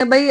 भाई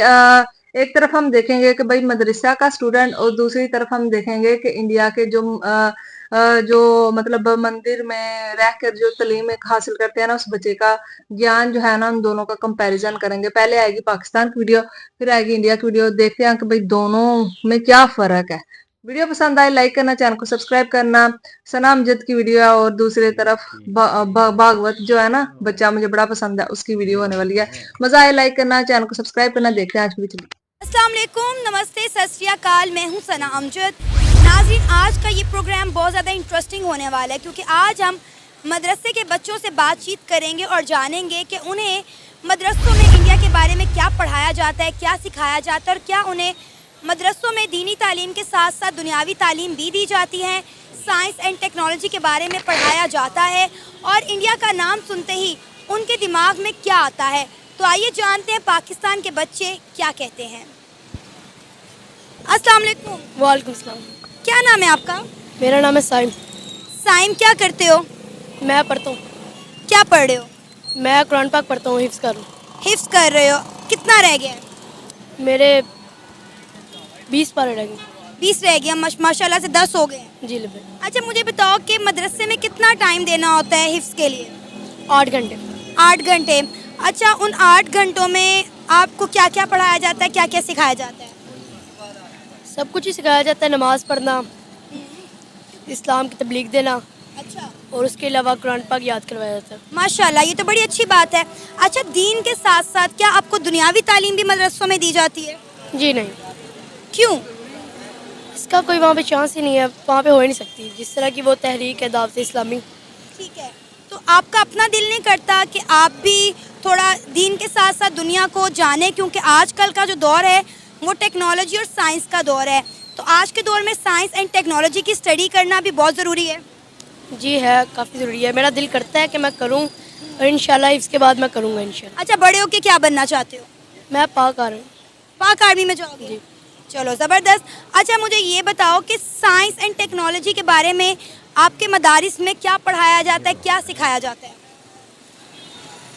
एक तरफ हम देखेंगे कि भाई मदरसा का स्टूडेंट और दूसरी तरफ हम देखेंगे कि इंडिया के जो मतलब मंदिर में रहकर जो तालीम एक हासिल करते हैं ना, उस बच्चे का ज्ञान जो है ना, उन दोनों का कंपैरिजन करेंगे। पहले आएगी पाकिस्तान की वीडियो, फिर आएगी इंडिया की वीडियो। देखते हैं कि भाई दोनों में क्या फर्क है। वीडियो पसंद आए लाइक करना, चैनल को सब्सक्राइब करना। सना अमजद की वीडियो है और दूसरी तरफ भागवत जो है ना बच्चा, मुझे बड़ा पसंद है, उसकी वीडियो होने वाली है। मजा आए लाइक करना, चैनल को सब्सक्राइब करना। देखते हैं आज की वीडियो। अस्सलाम वालेकुम, नमस्ते, सत श्री अकाल। मैं हूं सना अमजद। नाज़रीन, आज का ये प्रोग्राम बहुत ज़्यादा इंटरेस्टिंग होने वाला है क्योंकि आज हम मदरसे के बच्चों से बातचीत करेंगे और जानेंगे कि उन्हें मदरसों में इंडिया के बारे में क्या पढ़ाया जाता है, क्या सिखाया जाता है और क्या उन्हें मदरसों में दीनी तालीम के साथ साथ दुनियावी तालीम भी दी जाती है। साइंस एंड टेक्नोलॉजी के बारे में पढ़ाया जाता है और इंडिया का नाम सुनते ही उनके दिमाग में क्या आता है। तो आइए जानते हैं पाकिस्तान के बच्चे क्या कहते हैं। अस्सलाम वालेकुम। वालेकुम सलाम। क्या नाम है आपका? मेरा नाम है साइम। साइम, क्या करते हो? मैं पढ़ता हूँ। क्या पढ़ रहे हो? मैं कुरान पाक पढ़ता हूँ, हिफ्ज़ कर रहा हूँ। हिफ्स कर रहे हो? कितना रह गया है? मेरे 20 पारे रह गए। 20 रह गया। माशाल्लाह से 10 हो गए। जी ले। अच्छा, मुझे बताओ कि मदरसे में कितना टाइम देना होता है हिफ्स के लिए? 8 घंटे। 8 घंटे। अच्छा, उन 8 घंटों में आपको क्या क्या पढ़ाया जाता है, क्या क्या सिखाया जाता है? सब कुछ ही सिखाया जाता है, नमाज़ पढ़ना, इस्लाम की तबलीग देना अच्छा, और उसके अलावा कुरान पाक याद करवाया जाता है। माशाल्लाह, ये तो बड़ी अच्छी बात है। अच्छा, दीन के साथ साथ क्या आपको दुनियावी तालीम भी मदरसों में दी जाती है? जी नहीं, क्यों? इसका कोई वहाँ पे चांस ही नहीं है, वहाँ पे हो ही नहीं सकती। जिस तरह की वो तहरीक है दावत इस्लामी। ठीक है, तो आपका अपना दिल नहीं करता कि आप भी थोड़ा दीन के साथ साथ दुनिया को जाने, क्योंकि आजकल का जो दौर है वो टेक्नोलॉजी और साइंस का दौर है, तो आज के दौर में साइंस एंड टेक्नोलॉजी की स्टडी करना भी बहुत ज़रूरी है। जी है, काफ़ी ज़रूरी है। मेरा दिल करता है कि मैं करूँ और इंशाल्लाह इसके बाद मैं करूँगा इंशाल्लाह। अच्छा, बड़े होके क्या बनना चाहते हो? मैं पाक आ रहा हूँ। पाक आर्मी में जाओगे? जी। चलो, ज़बरदस्त। अच्छा, मुझे ये बताओ कि साइंस एंड टेक्नोलॉजी के बारे में आपके मदारिस में क्या पढ़ाया जाता है, क्या सिखाया जाता है?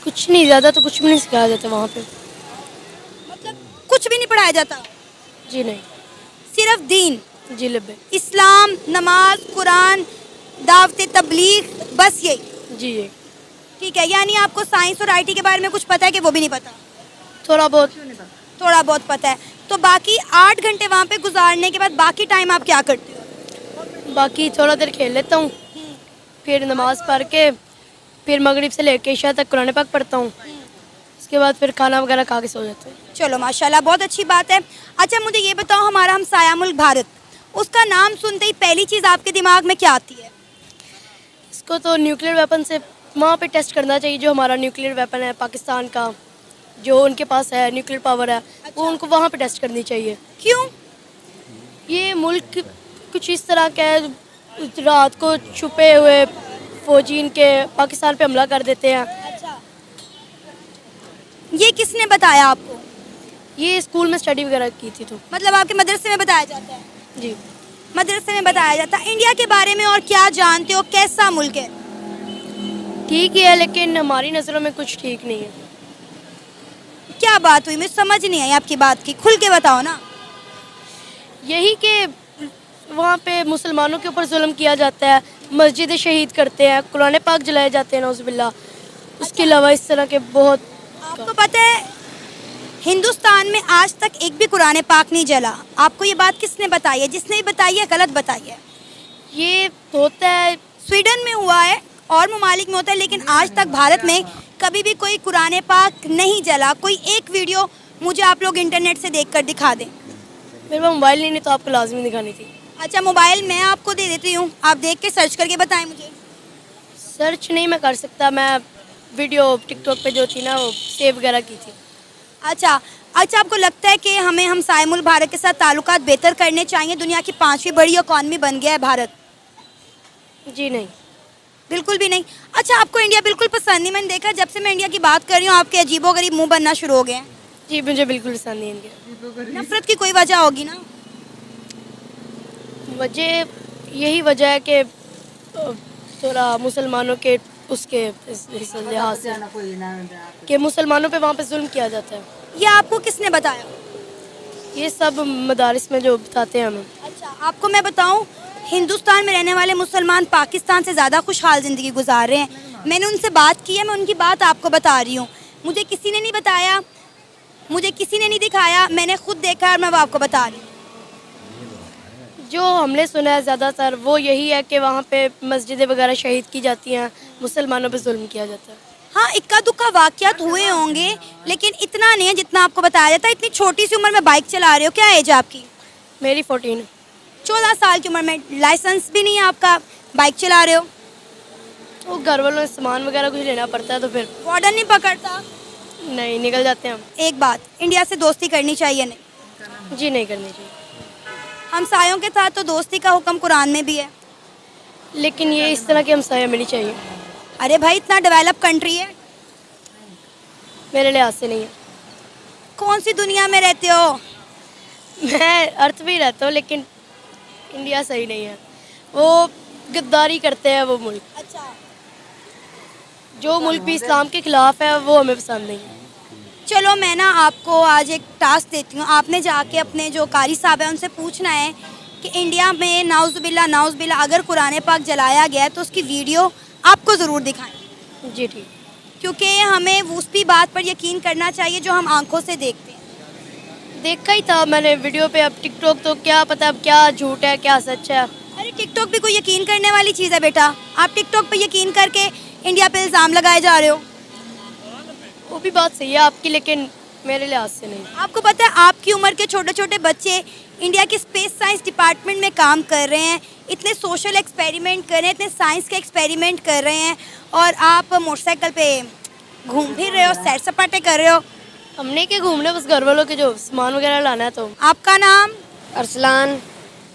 कुछ नहीं, ज़्यादा तो कुछ भी नहीं सिखाया जाता वहाँ पे। मतलब कुछ भी नहीं पढ़ाया जाता? जी नहीं। सिर्फ दीन, जी लब्बे। इस्लाम, नमाज, कुरान, दावत तबलीग, बस यही? जी ये ठीक है, यानी आपको साइंस और आईटी के बारे में कुछ पता है कि वो भी नहीं पता? थोड़ा बहुत। थोड़ा बहुत पता है। तो बाकी 8 घंटे वहाँ पे गुजारने के बाद बाकी टाइम आप क्या करते हो? बाकी थोड़ा देर खेल लेता हूँ, फिर नमाज पढ़ के फिर मगरिब से लेके इशा तक कुरान पाक पढ़ता हूँ। उसके बाद फिर खाना वगैरह खा के सो जाते हैं। चलो, माशाल्लाह, बहुत अच्छी बात है। अच्छा, मुझे ये बताओ, हमारा हमसाया मुल्क भारत, उसका नाम सुनते ही पहली चीज़ आपके दिमाग में क्या आती है? इसको तो न्यूक्लियर वेपन से वहाँ पे टेस्ट करना चाहिए। जो हमारा न्यूक्लियर वेपन है पाकिस्तान का, जो उनके पास है न्यूक्लियर पावर है, वो उनको वहाँ पे टेस्ट करनी चाहिए। क्यों? ये मुल्क कुछ इस तरह का है, रात को छुपे हुए फौजी इनके पाकिस्तान पे हमला कर देते हैं। अच्छा, ये किसने बताया आपको? ये स्कूल में स्टडी वगैरह की थी तो। मतलब आपके मदरसे में बताया जाता है? जी। मदरसे में बताया जाता है। इंडिया के बारे में और क्या जानते हो, कैसा मुल्क है? ठीक ही है, लेकिन हमारी नज़रों में कुछ ठीक नहीं है। क्या बात हुई? मुझे समझ नहीं आई आपकी बात की, खुल के बताओ ना। यही कि वहाँ पे मुसलमानों के ऊपर जुल्म किया जाता है, मस्जिदें शहीद करते हैं, कुरान पाक जलाए जाते हैं नौज़ुबिल्लाह। उसके अलावा इस तरह के बहुत। आपको पता है हिंदुस्तान में आज तक एक भी कुरान पाक नहीं जला? आपको ये बात किसने बताई है? जिसने भी बताई है गलत बताई है। ये होता है, स्वीडन में हुआ है और ममालिक में होता है, लेकिन आज तक भारत में कभी भी कोई कुरान पाक नहीं जला। कोई एक वीडियो मुझे आप लोग इंटरनेट से देखकर दिखा दें। मेरे पास मोबाइल नहीं तो आपको लाजमी दिखानी थी। अच्छा, मोबाइल मैं आपको दे देती हूँ, आप देख के सर्च करके बताएं मुझे। सर्च नहीं मैं कर सकता, मैं वीडियो टिकटॉक पे जो थी ना वो सेव वगैरह की थी। अच्छा, आपको लगता है कि हमें हमसाए मुल्क भारत के साथ ताल्लुकात बेहतर करने चाहिए? दुनिया की 5वीं बड़ी इकॉनमी बन गया है भारत। जी नहीं। बिल्कुल भी नहीं। अच्छा, आपको इंडिया बिल्कुल पसंद नहीं? मैंने देखा जब से मैं इंडिया की बात कर रही हूँ आपके अजीबोगरीब मुंह बनना शुरू हो गए हैं। जी मुझे बिल्कुल पसंद नहीं इनके। नफरत की कोई वजह होगी ना? वजह यही वजह है कि थोड़ा मुसलमानों के उसके इस लिहाज से कि मुसलमानों पे वहाँ पे जुल्म किया जाता है। ये आपको किसने बताया? ये सब मदारिस में जो बताते हैं हमें। अच्छा, आपको मैं बताऊं, हिंदुस्तान में रहने वाले मुसलमान पाकिस्तान से ज़्यादा खुशहाल ज़िंदगी गुजार रहे हैं। मैंने उनसे बात की है, मैं उनकी बात आपको बता रही हूँ। मुझे किसी ने नहीं बताया, मुझे किसी ने नहीं दिखाया, मैंने खुद देखा है और मैं वो आपको बता रही हूँ। जो हमने सुना है ज़्यादातर वो यही है कि वहाँ पे मस्जिदें वगैरह शहीद की जाती हैं, मुसलमानों पे जुल्म किया जाता है। हाँ, इक्का दुक्का वाक़यात हुए होंगे, लेकिन इतना नहीं है जितना आपको बताया जाता है। इतनी छोटी सी उम्र में बाइक चला रहे हो, क्या एज है आपकी? मेरी 14। 14 साल की उम्र में लाइसेंस भी नहीं है आपका, बाइक चला रहे हो। तो घर वालों से सामान वगैरह कुछ लेना पड़ता है तो फिर वार्डन नहीं पकड़ता? नहीं, निकल जाते हैं हम। एक बात, इंडिया से दोस्ती करनी चाहिए नहीं? जी नहीं करनी चाहिए। हमसायों के साथ तो दोस्ती का हुक्म कुरान में भी है। लेकिन ये इस तरह की हमसाया मिलनी चाहिए। अरे भाई, इतना डेवलप कंट्री है। मेरे लिहाज से नहीं है। कौन सी दुनिया में रहते हो? मैं अर्थ भी रहता हूँ, लेकिन इंडिया सही नहीं है। वो गद्दारी करते हैं वो मुल्क। अच्छा, जो मुल्क भी इस्लाम के खिलाफ है वो हमें पसंद नहीं है। चलो मैं ना आपको आज एक टास्क देती हूँ। आपने जाके अपने जो कारी साहब हैं उनसे पूछना है कि इंडिया में नाउज़ुबिल्ला अगर कुरान पाक जलाया गया है तो उसकी वीडियो आपको ज़रूर दिखाएं। जी ठीक। क्योंकि हमें उसी बात पर यकीन करना चाहिए जो हम आंखों से देखते हैं। देखा ही था मैंने वीडियो पे। अब टिकटॉक तो क्या पता अब क्या झूठ है क्या सच है। अरे टिकटॉक भी कोई यकीन करने वाली चीज़ है बेटा? आप टिकटॉक पे यकीन करके इंडिया पे इल्ज़ाम लगाए जा रहे हो। वो भी बात सही है आपकी, लेकिन मेरे लिहाज से नहीं। आपको पता है आपकी उम्र के छोटे छोटे बच्चे इंडिया के स्पेस साइंस डिपार्टमेंट में काम कर रहे हैं, इतने सोशल एक्सपेरिमेंट कर रहे हैं, इतने साइंस के एक्सपेरिमेंट कर रहे हैं, और आप मोटरसाइकिल पे घूम फिर रहे हो, सैर सपाटे कर रहे हो। हमने के घूमने बस घर वालों के जो सामान वगैरह लाना है। तो आपका नाम? अरसलान।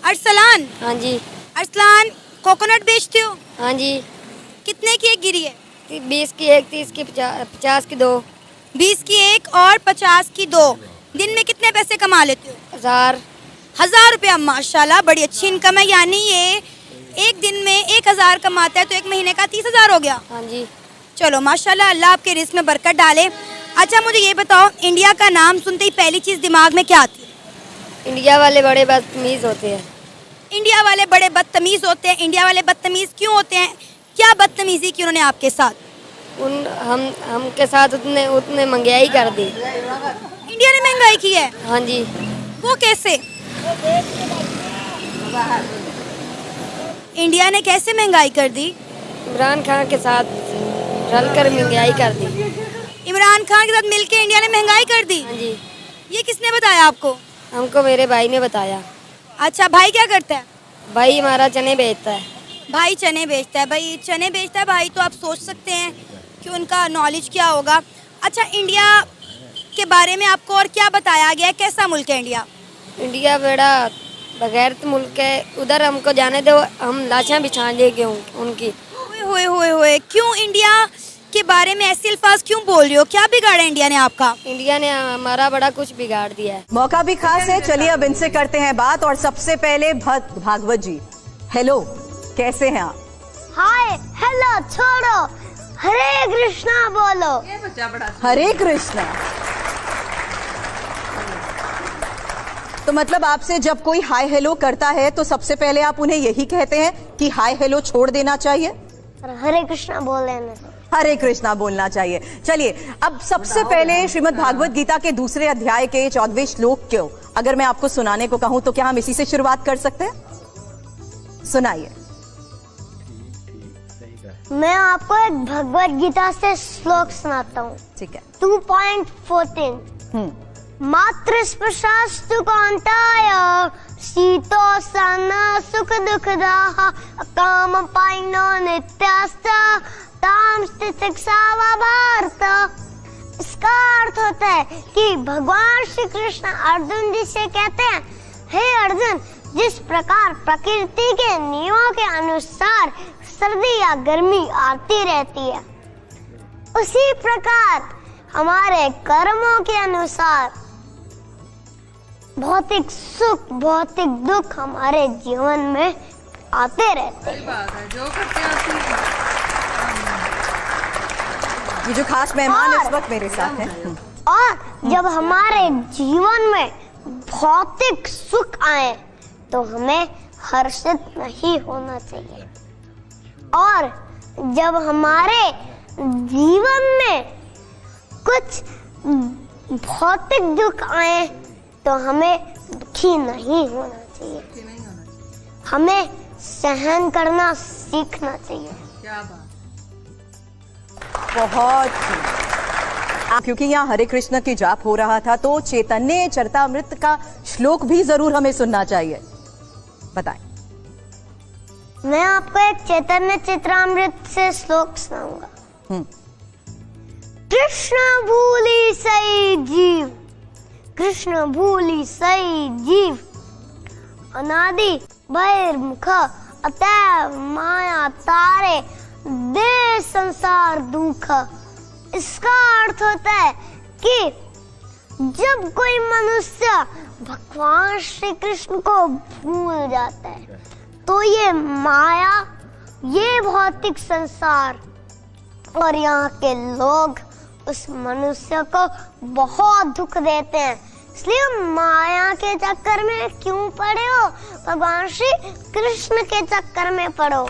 अरसलान? हाँ जी। अरसलान, कोकोनट बेचते हो? हाँ जी। कितने की एक गिरी है? 20 की एक, 30 की, 50 की 2। 20 की एक और 50 की 2। दिन में कितने पैसे कमा लेते हो? 1000 रुपया। माशाल्लाह, बड़ी अच्छी इनकम है। यानी ये एक दिन में 1000 कमाता है तो एक महीने का 30,000 हो गया। हाँ जी। चलो माशाल्लाह, अल्लाह आपके रिस्क में बरकत डाले। अच्छा मुझे ये बताओ, इंडिया का नाम सुनते ही पहली चीज़ दिमाग में क्या आती है? इंडिया वाले बड़े बदतमीज होते हैं। इंडिया वाले बड़े बदतमीज होते हैं। इंडिया वाले बदतमीज क्यों होते हैं? क्या बदतमीजी की उन्होंने आपके साथ? हम के साथ उतने महंगाई कर दी। इंडिया ने महंगाई की है? हाँ जी। वो कैसे? इंडिया ने कैसे महंगाई कर दी? इमरान खान के साथ रलकर महंगाई कर दी। इमरान खान के साथ मिलकर इंडिया ने महंगाई कर दी? हाँ जी। ये किसने बताया आपको? हमको मेरे भाई ने बताया। अच्छा, भाई क्या करता है? भाई हमारा चने बेचता है। भाई चने बेचता है? भाई चने बेचता है भाई, तो आप सोच सकते हैं कि उनका नॉलेज क्या होगा। अच्छा, इंडिया के बारे में आपको और क्या बताया गया है? कैसा मुल्क है इंडिया? इंडिया बड़ा बगैरत मुल्क है। उधर हमको जाने दो, हम लाशें बिछा देंगे उनकी। होए होए होए, क्यों इंडिया के बारे में ऐसे अल्फाज क्यों बोल रही हो? क्या बिगाड़ा इंडिया ने आपका? इंडिया ने हमारा बड़ा कुछ बिगाड़ दिया है। मौका भी खास है, चलिए अब इनसे करते हैं बात। और सबसे पहले भागवत जी, हेलो, कैसे हैं आप? हाय, हेलो, छोड़ो, हरे कृष्णा बोलो। हरे कृष्णा। तो मतलब आपसे जब कोई हाय हेलो करता है तो सबसे पहले आप उन्हें यही कहते हैं कि हाय हेलो छोड़ देना चाहिए? हरे कृष्णा बोल लेना। हरे कृष्णा बोलना चाहिए। चलिए अब सबसे पहले श्रीमद् भागवत गीता के दूसरे अध्याय के 14वें श्लोक को अगर मैं आपको सुनाने को कहूं तो क्या हम इसी से शुरुआत कर सकते हैं? सुनाइए। मैं आपको एक भगवत गीता से श्लोक सुनाता हूँ। ठीक है। 2.14 मातृस्पर्शास्तु कान्ताय शीतोष्ण सुख दुःखदाः कामपायिनो नित्याश्च तां तितिक्षा भारत। इसका अर्थ होता है कि भगवान श्री कृष्ण अर्जुन जी से कहते हैं, हे अर्जुन, जिस प्रकार प्रकृति के नियमों के अनुसार सर्दी या गर्मी आती रहती है, उसी प्रकार हमारे कर्मों के अनुसार भौतिक सुख भौतिक दुख हमारे जीवन में आते रहते हैं। जो करते हैं ये जो खास मेहमान इस वक्त मेरे साथ हैं। और जब हमारे जीवन में भौतिक सुख आए तो हमें हर्षित नहीं होना चाहिए, और जब हमारे जीवन में कुछ भौतिक दुख आए तो हमें दुखी नहीं होना चाहिए। हमें सहन करना सीखना चाहिए। क्या बात। बहुत, क्योंकि यहाँ हरे कृष्ण की जाप हो रहा था तो चैतन्य चरितामृत का श्लोक भी जरूर हमें सुनना चाहिए। बताएं। मैं आपको एक चैतन्य चरितामृत से श्लोक सुनाऊंगा। कृष्ण भूली सई जीव, कृष्ण भूली सई जीव, अनादि बहिर्मुख अतैव माया तारे दे संसार दुख। इसका अर्थ होता है कि जब कोई मनुष्य भगवान श्री कृष्ण को भूल जाता है तो ये माया, ये भौतिक संसार और यहाँ के लोग उस मनुष्य को बहुत दुख देते हैं। इसलिए माया के चक्कर में क्यों पड़े हो, भगवान श्री कृष्ण के चक्कर में पड़ो।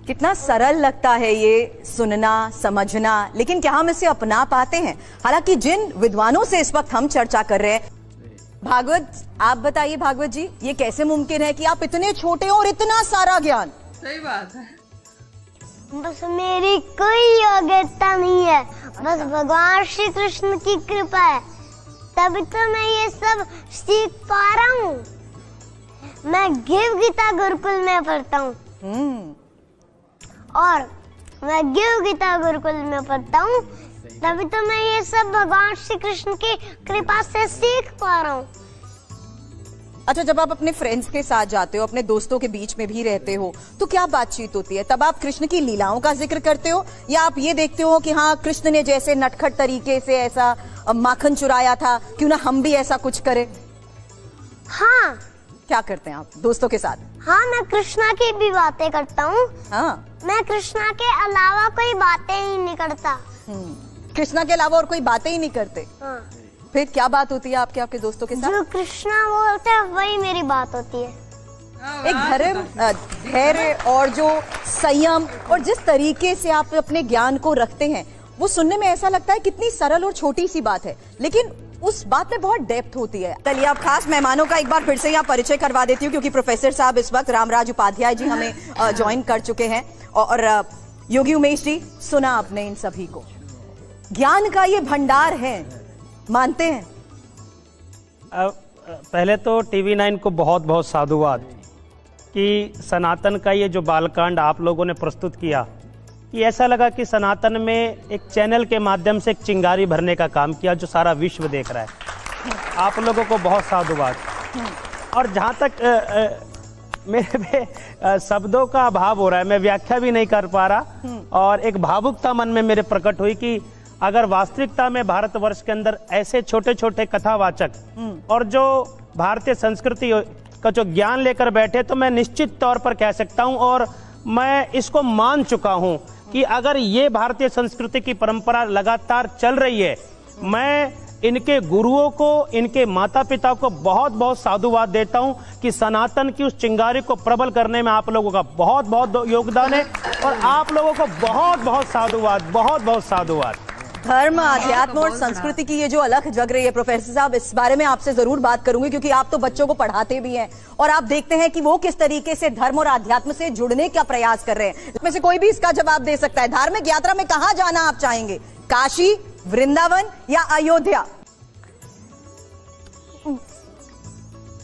कितना सरल लगता है ये सुनना समझना, लेकिन क्या हम इसे अपना पाते हैं? हालांकि जिन विद्वानों से इस वक्त हम चर्चा कर रहे हैं, भागवत, आप बताइए भागवत जी, ये कैसे मुमकिन है कि आप इतने छोटे हो और इतना सारा ज्ञान? सही बात है। बस मेरी कोई योग्यता नहीं है, बस भगवान श्री कृष्ण की कृपा है, तभी तो मैं ये सब सीख पा रहा हूँ। मैं गिव गीता गुरुकुल में पढ़ता हूँ और मैं गिव गीता गुरुकुल में पढ़ता हूँ, तभी तो मैं ये सब भगवान श्री कृष्ण की कृपा से सीख पा रहा हूँ। अच्छा, जब आप अपने फ्रेंड्स के साथ जाते हो, अपने दोस्तों के बीच में भी रहते हो, तो क्या बातचीत होती है? तब आप कृष्ण की लीलाओं का जिक्र करते हो या आप ये देखते हो कि हाँ, कृष्ण ने जैसे नटखट तरीके से ऐसा माखन चुराया था, क्यों ना हम भी ऐसा कुछ करें? हाँ। क्या करते हैं आप दोस्तों के साथ? हाँ, मैं कृष्णा की भी बातें करता हूँ। हाँ, मैं कृष्णा के अलावा कोई बातें ही नहीं करता। कृष्णा के अलावा और कोई बातें ही नहीं करते? हाँ। फिर क्या बात होती है आपके दोस्तों के साथ? जो कृष्णा बोलते हैं वही मेरी बात होती है। एक धर्म, धैर्य और जो संयम और जिस तरीके से आप अपने ज्ञान को रखते हैं, वो सुनने में ऐसा लगता है कितनी सरल और छोटी सी बात है, लेकिन उस बात में बहुत डेप्थ होती है। चलिए, आप खास मेहमानों का एक बार फिर से यहाँ परिचय करवा देती हूँ, क्योंकि प्रोफेसर साहब इस वक्त रामराज उपाध्याय जी हमें ज्वाइन कर चुके हैं, और योगी उमेश जी, सुना आपने इन सभी को, ज्ञान का ये भंडार है, मानते हैं? पहले तो टीवी 9 को बहुत बहुत साधुवाद कि सनातन का ये जो बालकांड आप लोगों ने प्रस्तुत किया, ये ऐसा लगा कि सनातन में एक चैनल के माध्यम से एक चिंगारी भरने का काम किया जो सारा विश्व देख रहा है। आप लोगों को बहुत साधुवाद। और जहाँ तक मेरे पे शब्दों का अभाव हो रहा है, मैं व्याख्या भी नहीं कर पा रहा, और एक भावुकता मन में मेरे प्रकट हुई कि अगर वास्तविकता में भारतवर्ष के अंदर ऐसे छोटे छोटे कथावाचक और जो भारतीय संस्कृति का जो ज्ञान लेकर बैठे, तो मैं निश्चित तौर पर कह सकता हूं और मैं इसको मान चुका हूं कि अगर ये भारतीय संस्कृति की परंपरा लगातार चल रही है, मैं इनके गुरुओं को, इनके माता पिता को बहुत बहुत साधुवाद देता हूं कि सनातन की उस चिंगारी को प्रबल करने में आप लोगों का बहुत बहुत योगदान है, और आप लोगों को बहुत बहुत साधुवाद, बहुत बहुत साधुवाद। धर्म, अध्यात्म और संस्कृति की ये जो अलख जग रही है, प्रोफेसर साहब, इस बारे में आपसे जरूर बात करूंगी, क्योंकि आप तो बच्चों को पढ़ाते भी हैं और आप देखते हैं कि वो किस तरीके से धर्म और अध्यात्म से जुड़ने का प्रयास कर रहे हैं। इसमें से कोई भी इसका जवाब दे सकता है। धार्मिक यात्रा में कहां जाना आप चाहेंगे, काशी, वृंदावन या अयोध्या?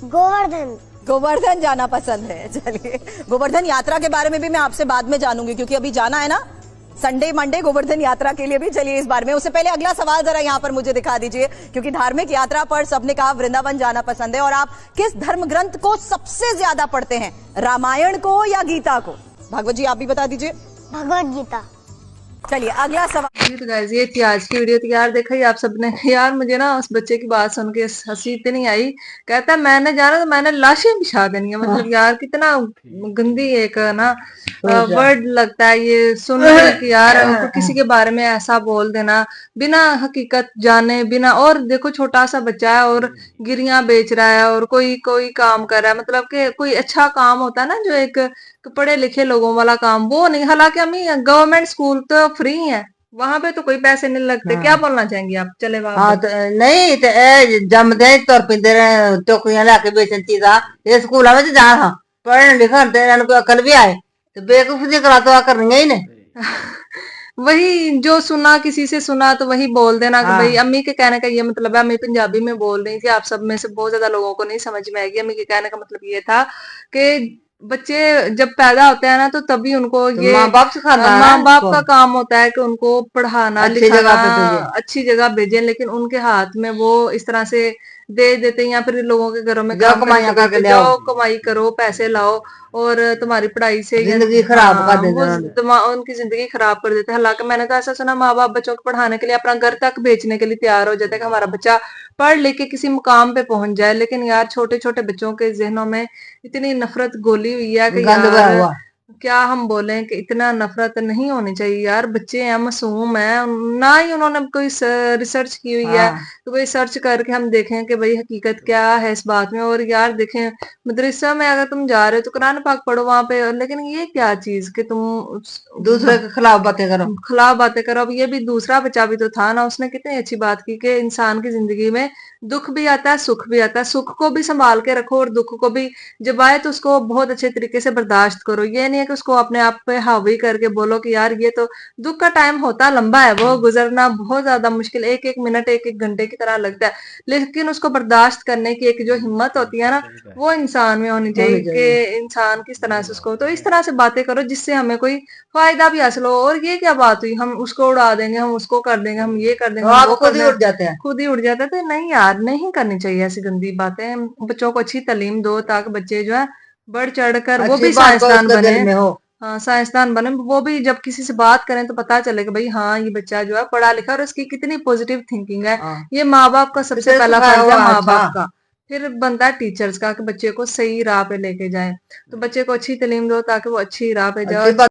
गोवर्धन। गोवर्धन जाना पसंद है। चलिए, गोवर्धन यात्रा के बारे में भी मैं आपसे बाद में जानूंगी, क्योंकि अभी जाना है ना संडे मंडे गोवर्धन यात्रा के लिए भी। चलिए, इस बारे में, उससे पहले अगला सवाल जरा यहाँ पर मुझे दिखा दीजिए, क्योंकि धार्मिक यात्रा पर सबने कहा वृंदावन जाना पसंद है, और आप किस धर्म ग्रंथ को सबसे ज्यादा पढ़ते हैं, रामायण को या गीता को? भागवत जी, आप भी बता दीजिए। भगवत गीता। चलिए अगला सवाल। जी तो गाइस ये थी आज की वीडियो। तो यार देखा ही आप सबने, यार मुझे ना उस बच्चे की बात सुन के हंसी इतनी आई। कहता है मैंने जाना तो मैंने लाशें बिछा देनी है। मतलब यार कितना गंदी एक ना वर्ड लगता है ये सुन के कि यार उनको किसी के बारे में ऐसा बोल देना बिना हकीकत जाने बिना। और देखो छोटा सा बच्चा है और गिरियां बेच रहा है और कोई कोई काम कर रहा है। मतलब कि कोई अच्छा काम होता है ना जो एक पढ़े लिखे लोगों वाला काम, वो नहीं। हालांकि हम गवर्नमेंट स्कूल तो फ्री है, वहां पे तो कोई पैसे नहीं लगते। क्या बोलना चाहेंगे आप? चले बाबा। हाँ तो नहीं तो ए जमदे तुर पिंदे टोकरियां लाके बेचन चीजा ये स्कूल में जान हाँ पढ़ने लिखन ते इनको अकल भी आए तो बेवकूफी करा तो करनी ही नहीं। वही जो सुना किसी से सुना तो वही बोल देना कि भाई अम्मी के कहने का ये मतलब है। अम्मी पंजाबी में बोल रही थी, आप सब में से बहुत ज्यादा लोगों को नहीं समझ में आएगी। अम्मी के कहने का मतलब ये था कि बच्चे जब पैदा होते हैं ना तो तभी उनको तो ये माँ बाप सिखाना है माँ बाप उसको। का काम होता है कि उनको पढ़ाना अच्छी लिखाना जगह पे भेजें। अच्छी जगह भेजें। लेकिन उनके हाथ में वो इस तरह से दे देते हैं या फिर लोगों के घरों में जाओ काम कमाइयाँ करके करके देते, ले आओ। जाओ कमाई करो पैसे लाओ और तुम्हारी पढ़ाई से जिंदगी खराब कर देते वो उन्होंने। उनकी जिंदगी खराब कर देते हैं। हालांकि मैंने तो ऐसा सुना माँ बाप बच्चों को पढ़ाने के लिए अपना घर तक बेचने के लिए तैयार हो जाते हैं कि हमारा बच्चा पढ़ लिख के किसी मुकाम पे पहुंच जाए। लेकिन यार छोटे छोटे बच्चों के जहनों में इतनी नफरत घोली हुई है कि गंद भरा यार हुआ। क्या हम बोलें कि इतना नफरत नहीं होनी चाहिए यार। बच्चे हैं, मासूम है, ना ही उन्होंने कोई रिसर्च की हुई है हाँ तो कोई सर्च करके हम देखें कि भाई हकीकत क्या है इस बात में। और यार देखें मदरसा में अगर तुम जा रहे हो तो कुरान पाक पढ़ो वहां पे। लेकिन ये क्या चीज कि तुम दूसरे के खिलाफ बातें करो। खिलाफ बातें करो। अब ये भी दूसरा बच्चा भी तो था ना, उसने कितनी अच्छी बात की कि इंसान की जिंदगी में दुख भी आता है सुख भी आता है। सुख को भी संभाल के रखो और दुख को भी जब आए तो उसको बहुत अच्छे तरीके से बर्दाश्त करो। ये नहीं है कि उसको अपने आप पे हावी करके बोलो कि यार ये तो दुख का टाइम होता लंबा है, वो गुजरना बहुत ज्यादा मुश्किल, एक एक मिनट एक एक घंटे की तरह लगता है। लेकिन उसको बर्दाश्त करने की एक जो हिम्मत होती है ना वो इंसान में होनी चाहिए कि इंसान किस तरह से उसको, तो इस तरह से बातें करो जिससे हमें कोई फायदा भी हासिल हो। और ये क्या बात हुई हम उसको उड़ा देंगे, हम उसको कर देंगे, हम ये कर देंगे, तो हम आप वो खुद कर ही देंगे, उठ जाते हैं। खुद ही उड़ जाता है। तो नहीं यार नहीं करनी चाहिए ऐसी गंदी बातें। बच्चों को अच्छी तालीम दो ताकि बच्चे जो है बढ़ चढ़ कर वो अच्छी भी बात को साइंसदान उसके बने। दिल में हो। हाँ साइंसदान बने, वो भी जब किसी से बात करें तो पता चले कि भाई हाँ ये बच्चा जो है पढ़ा लिखा और उसकी कितनी पॉजिटिव थिंकिंग है। हाँ। ये माँ बाप का सबसे किसे पहला सिखाया फर्ज है, हुआ माँ अच्छा। बाप का। फिर बनता है टीचर्स का कि बच्चे को सही राह पे लेके जाए। तो बच्चे को अच्छी तालीम दो ताकि वो अच्छी राह पे अच्छी जाए। बात